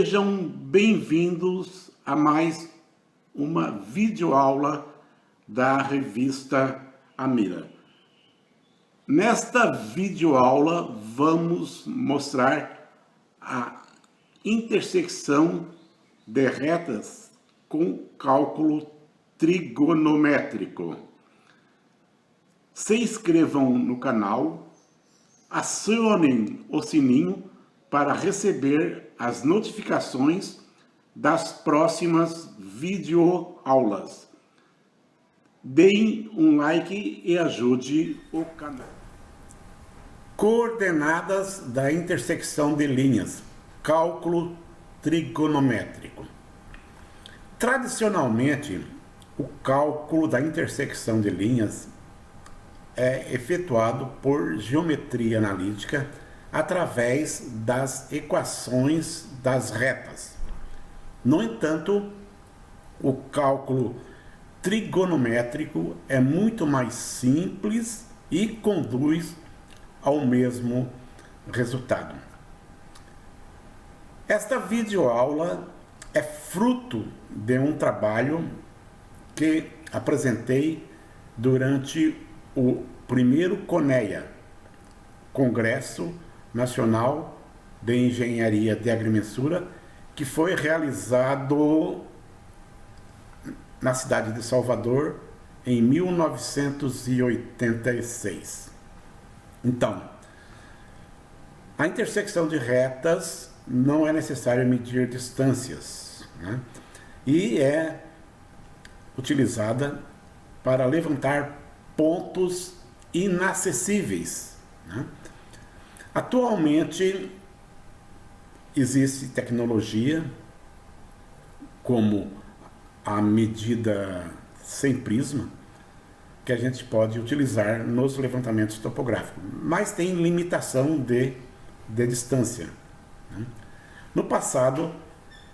Sejam bem-vindos a mais uma videoaula da revista Amira. Nesta videoaula vamos mostrar a intersecção de retas com cálculo trigonométrico. Se inscrevam no canal, acionem o sininho para receber as notificações das próximas videoaulas. Deem um like e ajude o canal. Coordenadas da intersecção de linhas, cálculo trigonométrico. Tradicionalmente, o cálculo da intersecção de linhas é efetuado por geometria analítica através das equações das retas. No entanto, o cálculo trigonométrico é muito mais simples e conduz ao mesmo resultado. Esta videoaula é fruto de um trabalho que apresentei durante o primeiro CONEA, Congresso Nacional de Engenharia de Agrimensura, que foi realizado na cidade de Salvador em 1986. Então, a intersecção de retas não é necessário medir distâncias, né? E é utilizada para levantar pontos inacessíveis, né? Atualmente existe tecnologia como a medida sem prisma que a gente pode utilizar nos levantamentos topográficos, mas tem limitação de distância, né? No passado,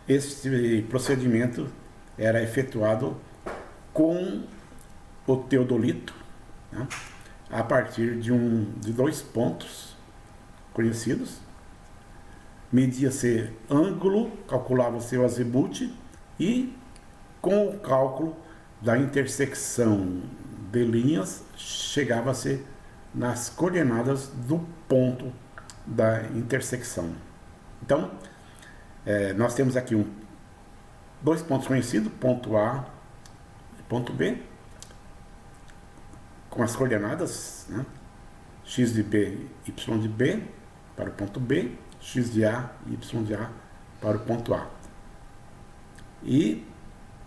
esse procedimento era efetuado com o teodolito, né? A partir de dois pontos conhecidos, media-se ângulo, calculava-se o azimuth e com o cálculo da intersecção de linhas chegava-se nas coordenadas do ponto da intersecção. Então, nós temos aqui dois pontos conhecidos, ponto A e ponto B, com as coordenadas, né? X de B, Y de B para o ponto B, X de A e Y de A para o ponto A. E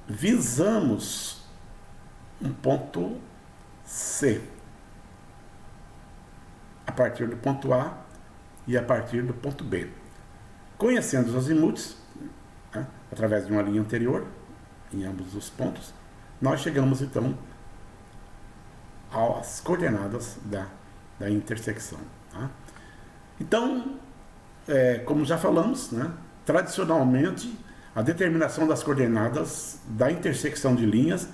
visamos um ponto C a partir do ponto A e a partir do ponto B. Conhecendo os azimuths, né, através de uma linha anterior em ambos os pontos, nós chegamos então às coordenadas da intersecção, tá? Então, como já falamos, né, tradicionalmente a determinação das coordenadas da intersecção de linhas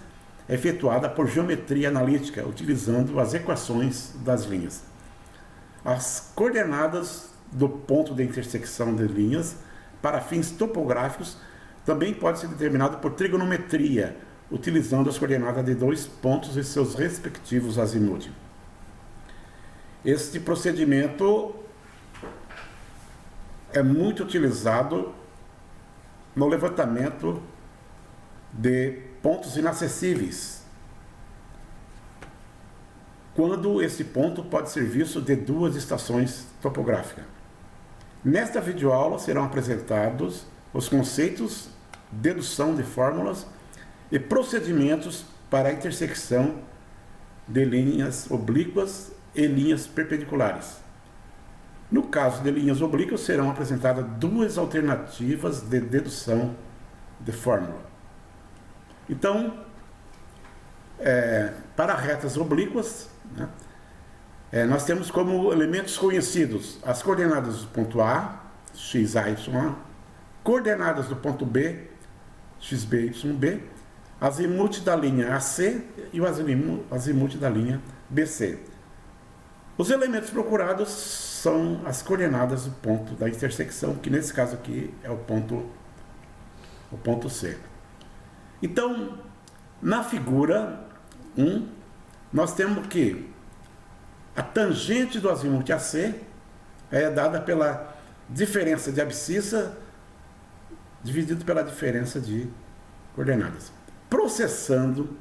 é efetuada por geometria analítica, utilizando as equações das linhas. As coordenadas do ponto de intersecção de linhas, para fins topográficos, também pode ser determinado por trigonometria, utilizando as coordenadas de dois pontos e seus respectivos azimuth. Este procedimento é muito utilizado no levantamento de pontos inacessíveis, quando esse ponto pode ser visto de duas estações topográficas. Nesta videoaula serão apresentados os conceitos, dedução de fórmulas e procedimentos para a intersecção de linhas oblíquas e linhas perpendiculares. No caso de linhas oblíquas, serão apresentadas duas alternativas de dedução de fórmula. Então, para retas oblíquas, né, nós temos como elementos conhecidos as coordenadas do ponto A, x, a, y, a, coordenadas do ponto B, x, b, y, b, azimuth da linha AC e o azimuth da linha BC. Os elementos procurados são as coordenadas do ponto da intersecção, que nesse caso aqui é o ponto o ponto C. Então, na figura 1, nós temos que a tangente do azimuth AC é dada pela diferença de abscissa dividido pela diferença de coordenadas. Processando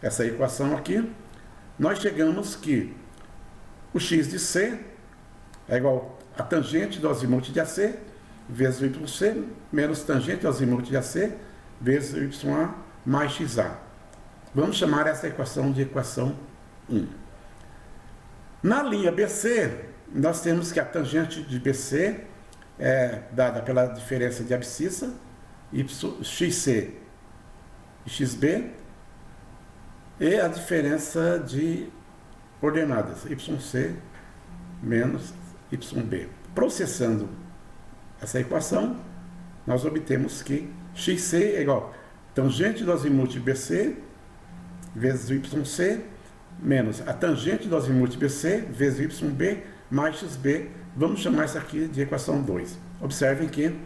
essa equação aqui, nós chegamos que o x de C é igual a tangente do azimuth de AC vezes o YC menos tangente do azimuth de AC vezes o YA mais XA. Vamos chamar essa equação de equação 1. Na linha BC, nós temos que a tangente de BC é dada pela diferença de abscissa, XC e XB, e a diferença de coordenadas, YC menos YB. Processando essa equação, nós obtemos que XC é igual a tangente do azimuth BC vezes o YC menos a tangente do azimuth BC vezes o YB mais XB. Vamos chamar isso aqui de equação 2. Observem que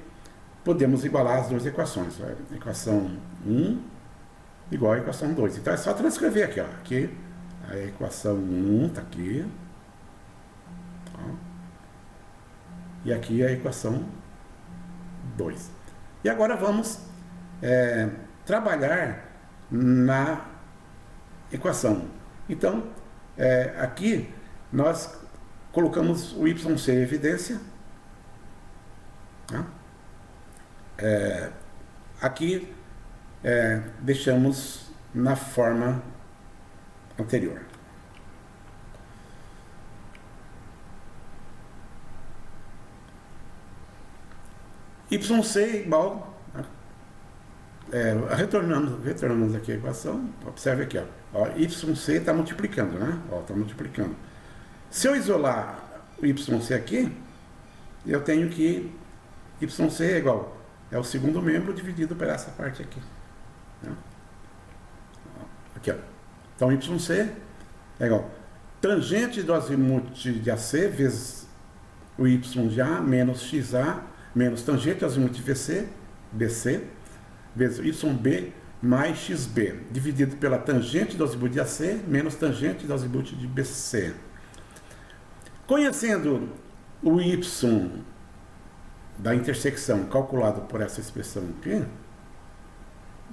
podemos igualar as duas equações. Equação 1 igual a equação 2. Então é só transcrever aqui. Ó. Aqui a equação 1 está aqui. Ó. E aqui a equação 2. E agora vamos trabalhar na equação. Então, aqui nós colocamos o YC em evidência. Tá? Aqui deixamos na forma anterior. YC igual retornamos aqui a equação. Observe aqui, ó, YC está multiplicando, né? Está multiplicando. Se eu isolar o YC aqui, eu tenho que YC é igual, é o segundo membro dividido por essa parte aqui. Né? Aqui, ó. Então YC é igual tangente do azimuth de AC vezes o Y de A menos XA menos tangente do azimuth de BC vezes YB mais XB, dividido pela tangente do azimuth de AC menos tangente do azimuth de BC. Conhecendo o Y da intersecção calculado por essa expressão aqui,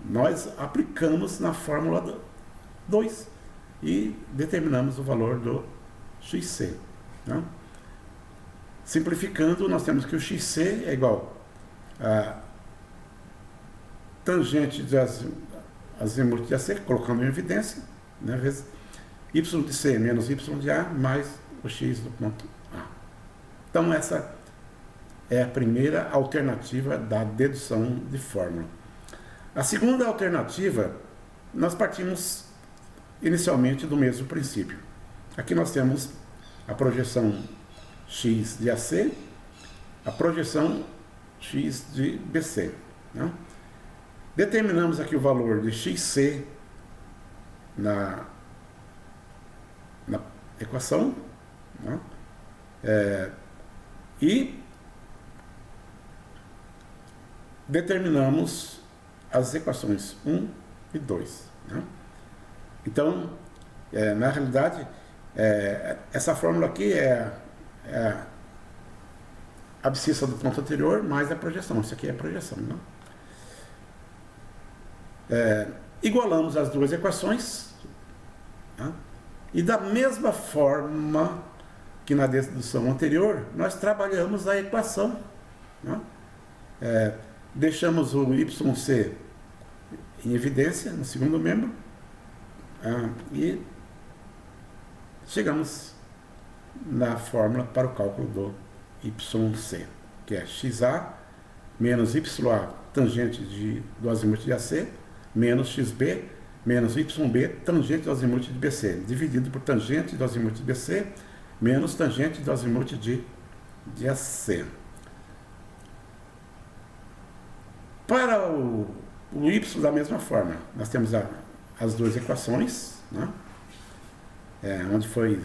nós aplicamos na fórmula 2 e determinamos o valor do XC. Né? Simplificando, nós temos que o XC é igual a tangente de azimuth de AC, colocando em evidência, né, vezes Y de C menos Y de A mais o X do ponto A. Então, essa é a primeira alternativa da dedução de fórmula. A segunda alternativa, nós partimos inicialmente do mesmo princípio. Aqui nós temos a projeção X de AC, a projeção X de BC. Né? Determinamos aqui o valor de XC na equação, né? E determinamos as equações 1 e 2. Né? Então, na realidade, essa fórmula aqui é a abscissa do ponto anterior mais a projeção. Isso aqui é a projeção. Né? Igualamos as duas equações, né? E da mesma forma que na dedução anterior, nós trabalhamos a equação. Né? Deixamos o YC em evidência no segundo membro e chegamos na fórmula para o cálculo do YC, que é XA menos YA tangente do azimuth de AC menos XB menos YB tangente do azimuth de BC, dividido por tangente do azimuth de BC menos tangente do azimuth de AC. Para o Y da mesma forma, nós temos as duas equações, né? Onde foi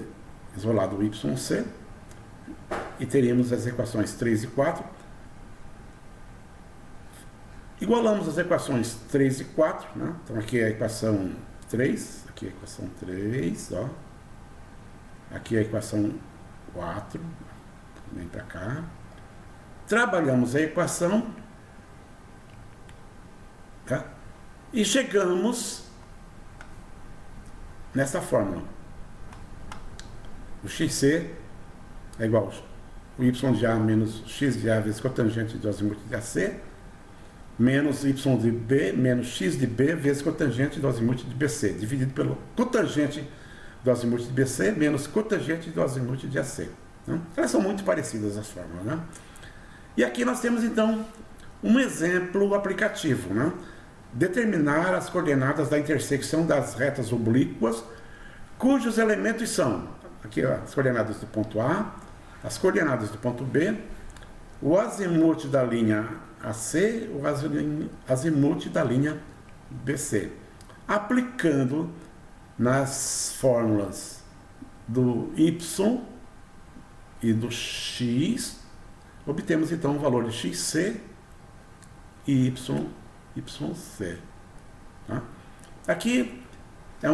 isolado o YC, e teríamos as equações 3 e 4. Igualamos as equações 3 e 4, né? Então aqui é a equação 3, aqui é a equação 3, ó. Aqui é a equação 4, vem para cá. Trabalhamos a equação, tá? E chegamos nessa fórmula. O xc é igual o y de A menos x de A vezes cotangente do azimuth de AC, menos y de B menos x de B vezes cotangente do azimuth de BC, dividido pelo cotangente do azimuth de BC menos cotangente do azimuth de AC. Né? Elas são muito parecidas as fórmulas, né? E aqui nós temos então um exemplo aplicativo, né? Determinar as coordenadas da intersecção das retas oblíquas, cujos elementos são, aqui ó, as coordenadas do ponto A, as coordenadas do ponto B, o azimuth da linha AC, o azimuth da linha BC. Aplicando nas fórmulas do Y e do X, obtemos então o valor de XC e YC. Tá? Aqui é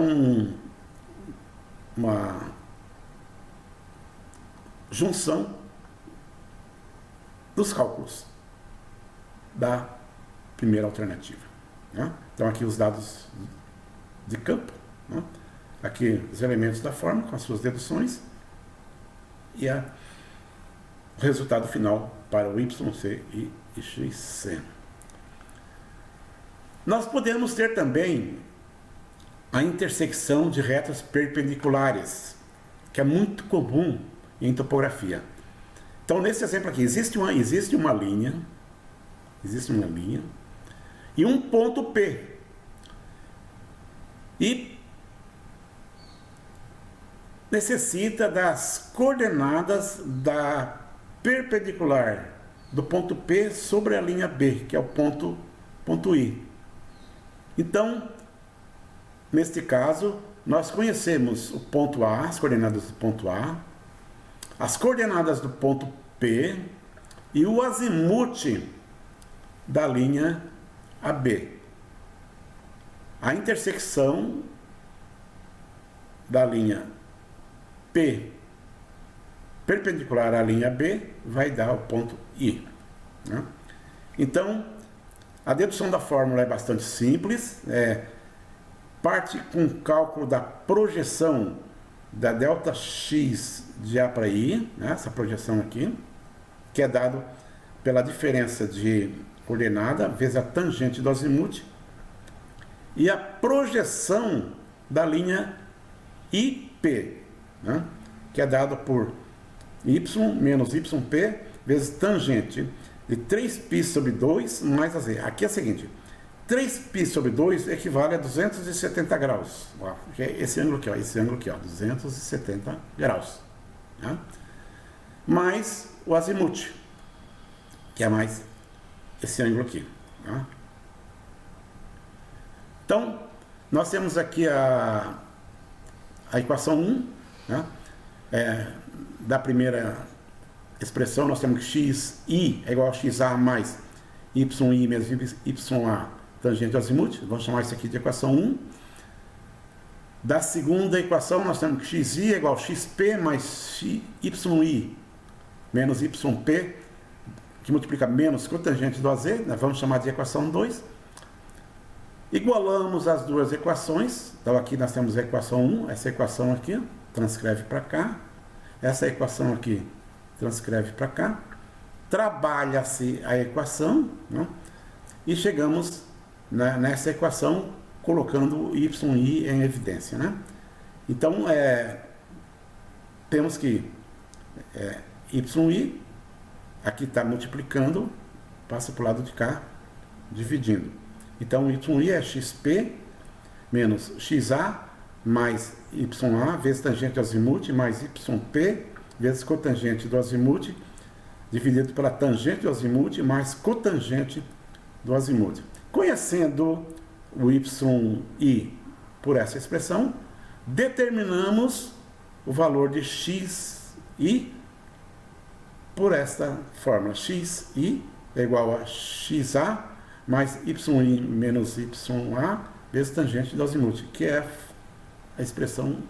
uma junção dos cálculos da primeira alternativa. Né? Então aqui os dados de campo, né? Aqui os elementos da fórmula com as suas deduções e o resultado final para o YC e XC. Nós podemos ter também a intersecção de retas perpendiculares, que é muito comum em topografia. Então, nesse exemplo aqui, existe uma linha e um ponto P. E necessita das coordenadas da perpendicular do ponto P sobre a linha B, que é o ponto I. Então, neste caso, nós conhecemos o ponto A, as coordenadas do ponto A, as coordenadas do ponto P e o azimuth da linha AB. A intersecção da linha P perpendicular à linha B vai dar o ponto I. Né? Então, a dedução da fórmula é bastante simples, parte com o cálculo da projeção da delta x de A para I, né, essa projeção aqui, que é dado pela diferença de coordenada vezes a tangente do azimuth, e a projeção da linha IP, né, que é dado por y menos yp vezes tangente de 3π sobre 2 mais a z. Aqui é o seguinte, 3π sobre 2 equivale a 270 graus. Ó, esse ângulo aqui, ó, 270 graus. Né? Mais o azimuth, que é mais esse ângulo aqui. Né? Então, nós temos aqui a equação 1, né? Da primeira expressão, nós temos que xi é igual a xa mais yi menos ya tangente ao azimuth. Vamos chamar isso aqui de equação 1. Da segunda equação, nós temos que xi é igual a xp mais yi menos yp, que multiplica menos cotangente do AZ, né? Vamos chamar de equação 2. Igualamos as duas equações. Então aqui nós temos a equação 1, essa equação aqui, transcreve para cá. Essa equação aqui transcreve para cá. Trabalha-se a equação, né? E chegamos nessa equação colocando o yi em evidência, né? Então, temos que yi, aqui está multiplicando, passa para o lado de cá, dividindo. Então, yi é xp menos xa mais ya vezes tangente do azimuth mais yp vezes cotangente do azimuth dividido pela tangente do azimuth mais cotangente do azimuth. Conhecendo o yi por essa expressão, determinamos o valor de xi por esta fórmula. Xi é igual a xa mais y menos ya vezes tangente do azimuth, que é a expressão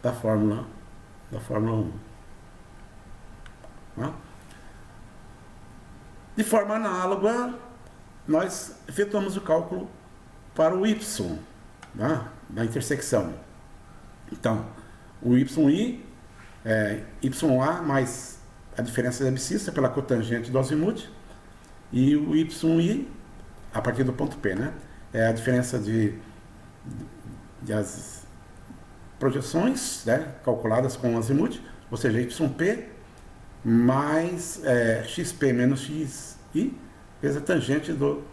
da Fórmula 1. Tá? De forma análoga, nós efetuamos o cálculo para o y, tá? Da intersecção. Então, o yi é ya mais a diferença da abscissa pela cotangente do azimuth, e o yi, a partir do ponto P, né? É a diferença de as projeções, né, calculadas com o azimuth, ou seja, yp mais xp menos xi vezes a tangente do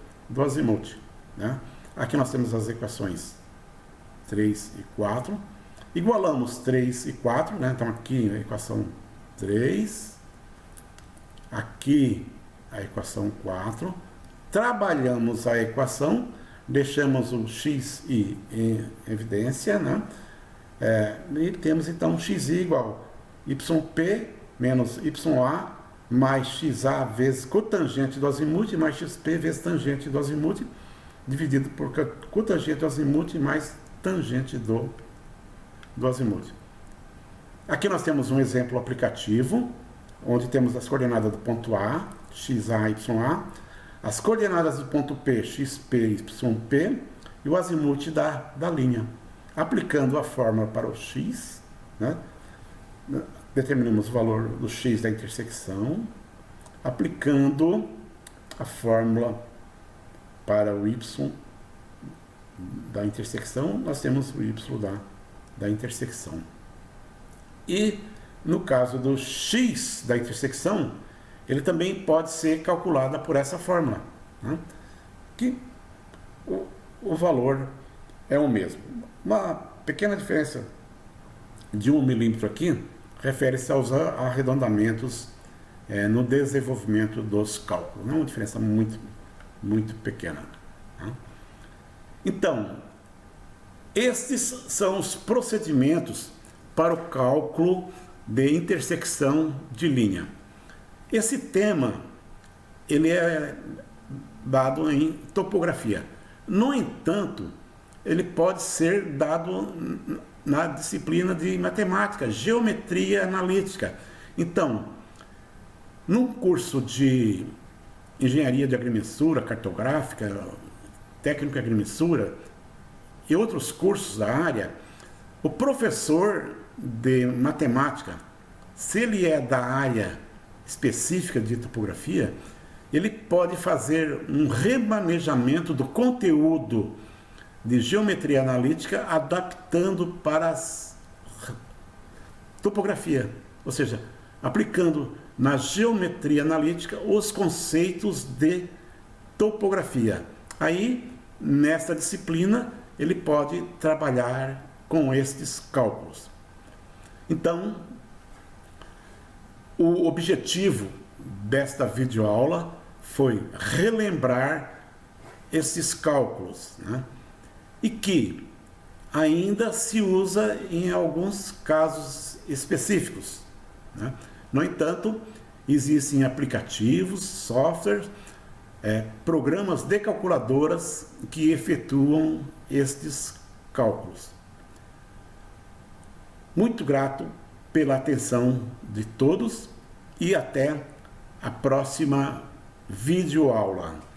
azimuth. Né? Aqui nós temos as equações 3 e 4. Igualamos 3 e 4, né? Então aqui a equação 3, aqui a equação 4. Trabalhamos a equação, deixamos o xi em evidência, né? E temos então xi igual yp menos ya mais xa vezes cotangente do azimuth mais xp vezes tangente do azimuth, dividido por cotangente do azimuth mais tangente do azimuth. Aqui nós temos um exemplo aplicativo, onde temos as coordenadas do ponto A, xa, ya, as coordenadas do ponto P, xp, yp, e o azimuth da linha. Aplicando a fórmula para o x, né? Determinamos o valor do x da intersecção. Aplicando a fórmula para o y da intersecção, nós temos o y da intersecção. E no caso do x da intersecção, ele também pode ser calculado por essa fórmula, né? Que o valor é o mesmo. Uma pequena diferença de 1 milímetro aqui refere-se aos arredondamentos no desenvolvimento dos cálculos. Não é uma diferença muito, muito pequena. Tá? Então, estes são os procedimentos para o cálculo de intersecção de linha. Esse tema ele é dado em topografia. No entanto, ele pode ser dado na disciplina de matemática, geometria analítica. Então, no curso de engenharia de agrimensura, cartográfica, técnico de agrimensura e outros cursos da área, o professor de matemática, se ele é da área específica de topografia, ele pode fazer um remanejamento do conteúdo de geometria analítica adaptando para a topografia, ou seja, aplicando na geometria analítica os conceitos de topografia. Aí, nesta disciplina, ele pode trabalhar com estes cálculos. Então, o objetivo desta videoaula foi relembrar esses cálculos, né? E que ainda se usa em alguns casos específicos, né? No entanto, existem aplicativos, softwares, programas de calculadoras que efetuam estes cálculos. Muito grato pela atenção de todos e até a próxima videoaula.